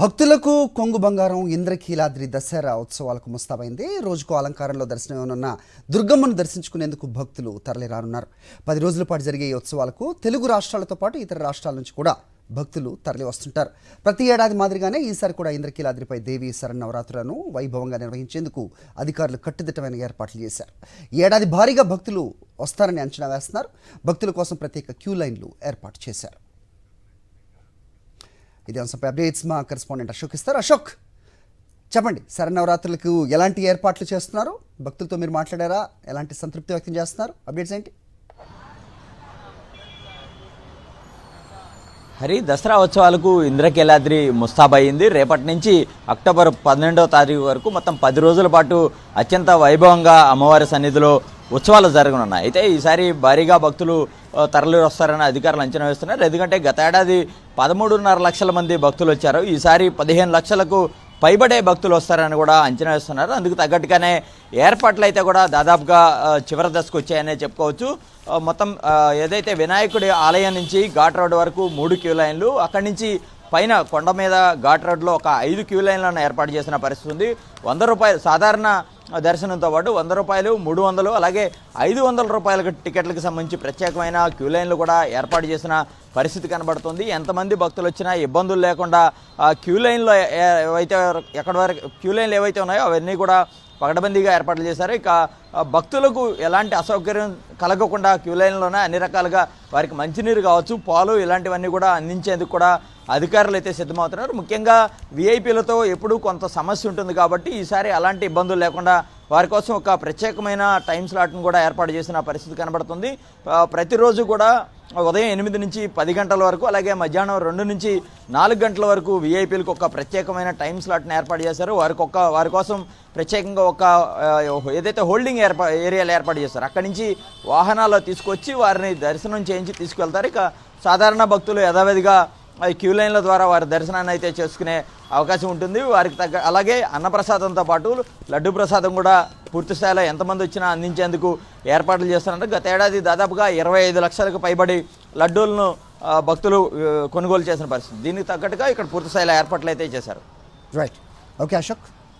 భక్తులకు కొంగు బంగారం ఇంద్రకీలాద్రి దసరా ఉత్సవాలకు ముస్తాబైంది. రోజుకు అలంకారంలో దర్శనమివ్వనున్న దుర్గమ్మను దర్శించుకునేందుకు భక్తులు తరలిరానున్నారు. 10 రోజుల పాటు జరిగే ఈ ఉత్సవాలకు తెలుగు రాష్ట్రాలతో పాటు ఇతర రాష్ట్రాల నుంచి కూడా భక్తులు తరలి వస్తుంటారు. ప్రతి ఏడాది మాదిరిగానే ఈసారి కూడా ఇంద్రకీలాద్రిపై దేవీ శరన్నవరాత్రులను వైభవంగా నిర్వహించేందుకు అధికారులు కట్టుదిట్టమైన ఏర్పాట్లు చేశారు. ఈ ఏడాది భారీగా భక్తులు వస్తారని అంచనా వేస్తున్నారు. భక్తుల కోసం ప్రత్యేక క్యూ లైన్లు ఏర్పాటు చేశారు. ఇదే అంశంపై అప్డేట్స్ మా కరెస్పాండెంట్ అశోక్ ఇస్తారు. అశోక్, చెప్పండి, శరన్నవరాత్రులకు ఎలాంటి ఏర్పాట్లు చేస్తున్నారు? భక్తులతో మీరు మాట్లాడారా? ఎలాంటి సంతృప్తి వ్యక్తం చేస్తున్నారు? అప్డేట్స్ ఏంటి? హరి, దసరా ఉత్సవాలకు ఇంద్రకీలాద్రి ముస్తాబయ్యింది. రేపటి నుంచి అక్టోబర్ 12వ తారీఖు వరకు మొత్తం 10 రోజుల పాటు అత్యంత వైభవంగా అమ్మవారి సన్నిధిలో ఉత్సవాలు జరగనున్నాయి. అయితే ఈసారి భారీగా భక్తులు తరలి వస్తారని అధికారులు అంచనా వేస్తున్నారు. ఎందుకంటే గత ఏడాది 13.5 లక్షల మంది భక్తులు వచ్చారు. ఈసారి 15 లక్షలకు పైబడే భక్తులు వస్తారని కూడా అంచనా వేస్తున్నారు. అందుకు తగ్గట్టుగానే ఏర్పాట్లు అయితే కూడా దాదాపుగా చివరి దశకు వచ్చాయనే చెప్పుకోవచ్చు. మొత్తం ఏదైతే వినాయకుడి ఆలయం నుంచి ఘాట్ రోడ్ వరకు 3 క్యూ లైన్లు, అక్కడి నుంచి పైన కొండ మీద ఘాట్ రోడ్లో ఒక 5 క్యూ లైన్లను ఏర్పాటు చేసిన పరిస్థితి ఉంది. 100 రూపాయలు సాధారణ దర్శనంతో పాటు 100 రూపాయలు, 300, అలాగే 500 రూపాయల టికెట్లకు సంబంధించి ప్రత్యేకమైన క్యూ లైన్లు కూడా ఏర్పాటు చేసిన పరిస్థితి కనబడుతుంది. ఎంతమంది భక్తులు వచ్చినా ఇబ్బందులు లేకుండా క్యూ లైన్లో ఎక్కడి వరకు క్యూ లైన్లు ఏవైతే ఉన్నాయో అవన్నీ కూడా పకడ్బందీగా ఏర్పాట్లు చేశారు. ఇక భక్తులకు ఎలాంటి అసౌకర్యం కలగకుండా క్యూ లైన్లోనే అన్ని రకాలుగా వారికి మంచినీరు కావచ్చు, పాలు, ఇలాంటివన్నీ కూడా అందించేందుకు కూడా అధికారులు అయితే సిద్ధమవుతున్నారు. ముఖ్యంగా విఐపీలతో ఎప్పుడూ కొంత సమస్య ఉంటుంది కాబట్టి ఈసారి అలాంటి ఇబ్బందులు లేకుండా వారి కోసం ఒక ప్రత్యేకమైన టైం స్లాట్ను కూడా ఏర్పాటు చేసిన పరిస్థితి కనబడుతుంది. ప్రతిరోజు కూడా ఉదయం 8 నుంచి 10 గంటల వరకు, అలాగే మధ్యాహ్నం 2 నుంచి 4 గంటల వరకు విఐపీలకు ఒక ప్రత్యేకమైన టైం స్లాట్ని ఏర్పాటు చేశారు. వారి కోసం ప్రత్యేకంగా ఒక ఏదైతే హోల్డింగ్ ఏరియాలు ఏర్పాటు చేస్తారు, అక్కడి నుంచి వాహనాల్లో తీసుకొచ్చి వారిని దర్శనం చేయించి తీసుకువెళ్తారు. ఇక సాధారణ భక్తులు యథావిధిగా క్యూ లైన్ల ద్వారా వారి దర్శనాన్ని అయితే చేసుకునే అవకాశం ఉంటుంది. వారికి అలాగే అన్నప్రసాదంతో పాటు లడ్డు ప్రసాదం కూడా పూర్తి స్థాయిలో ఎంతమంది వచ్చినా అందించేందుకు ఏర్పాట్లు చేస్తున్నారు. గత ఏడాది దాదాపుగా 25 లక్షలకు పైబడి లడ్డూలను భక్తులు కొనుగోలు చేసిన పరిస్థితి. దీనికి తగ్గట్టుగా ఇక్కడ పూర్తి స్థాయిలో ఏర్పాట్లు అయితే చేశారు. Right, okay Ashok.